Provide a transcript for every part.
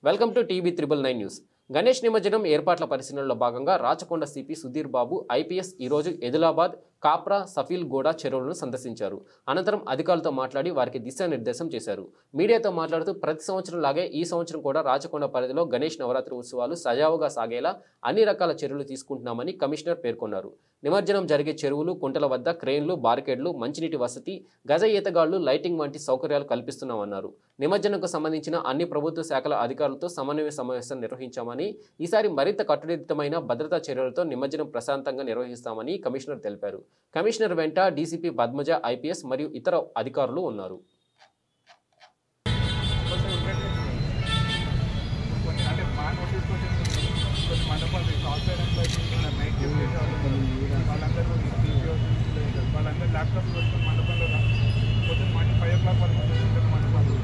Welcome to TV 999 news. Ganesh నిమజ్జనం ఏర్పాట్ల పరిశీలనలో భాగంగా రాచకొండ సిపి సుధీర్ బాబు ఐపీఎస్ ఈరోజు ఎదిలాబాద్ కాప్రా సఫీల్ గోడా చెరువులను సందర్శించారు. అనంతరం అధికారులతో మాట్లాడి వారికి దిశానిర్దేశం చేశారు. మీడియాతో మాట్లాడుతూ ప్రతి సంవత్సరం లాగే ఈ సంవత్సరం కూడా రాచకొండ పరిధిలో గణేష్ నవరాత్రి ఉత్సవాలు సజావుగా సాగేలా అన్ని రకాల చర్యలు తీసుకుంటున్నామని కమిషనర్ పేర్కొన్నారు. నిమజ్జనం జరిగే చెరువులు, కుంటల వద్ద క్రేన్లు, బార్కెడ్లు, మంచినీటి వసతి, గజ ఈతగాళ్లు, లైటింగ్ వంటి సౌకర్యాలు కల్పిస్తున్నామన్నారు. నిమజ్జనంకు సంబంధించిన అన్ని ప్రభుత్వ శాఖల అధికారులతో సమన్వయ సమావేశం నిర్వహించామని, ఈసారి మరింత కట్టుదిట్టమైన భద్రతా చర్యలతో నిమజ్జనం ప్రశాంతంగా నిర్వహిస్తామని కమిషనర్ తెలిపారు. కమిషనర్ వెంట డీసీపీ పద్మజ ఐపీఎస్ మరియు ఇతర అధికారులు ఉన్నారు. వాళ్ళందరూ ల్యాప్టాప్ పెట్టుకుని మండపంలో పొద్దున్న మార్నింగ్ 5 o'clock వరకు మండపంలో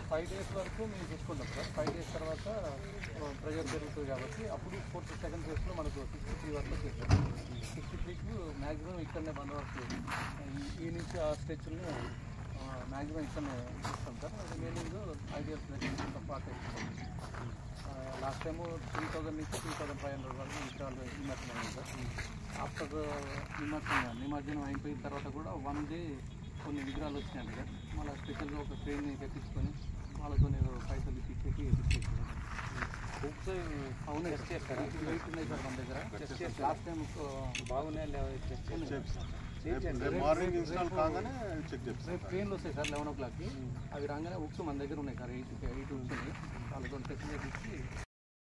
ఫైవ్ డేస్ వరకు మేము చూసుకుంటాం సార్. 5 days తర్వాత ప్రెజర్ పెరుగుతుంది కాబట్టి అప్పుడు 4th సెకండ్ ఫేజ్లో మనకు 63 వరకు చేస్తాం. 63కి మ్యాక్సిమం ఇక్కడనే బందోబస్తు ఈ నుంచి ఆ స్టెచ్ని మ్యాక్సిమం ఇక్కడనే ఇస్తాం సార్. రిమైనింగ్ ఐడియల్స్ పార్ట్ ఇస్తాం. లాస్ట్ టైము 3000 నుంచి 2500 వరకు విగ్రహాలు నిమజ్జనం అయింది సార్. ఆఫ్టర్ నిమజ్జనం అయిపోయిన తర్వాత కూడా 1 day కొన్ని విగ్రహాలు వచ్చినాయండి సార్. మళ్ళీ స్పెషల్గా ఒక ట్రైన్ని ఎక్కించుకొని వాళ్ళతో పైసలు ఇచ్చేసి బుక్స్ అవును టెస్ట్ చేస్తారు. 8 ఉన్నాయి సార్ మన దగ్గర. లాస్ట్ టైం బాగున్నాయి ట్రైన్లు వస్తాయి సార్ 11 o'clockకి. అవి రాగానే బుక్స్ మన దగ్గర ఉన్నాయి సార్. 8 బుక్స్ ఉన్నాయి. వాళ్ళతో టెస్ట్ చేసి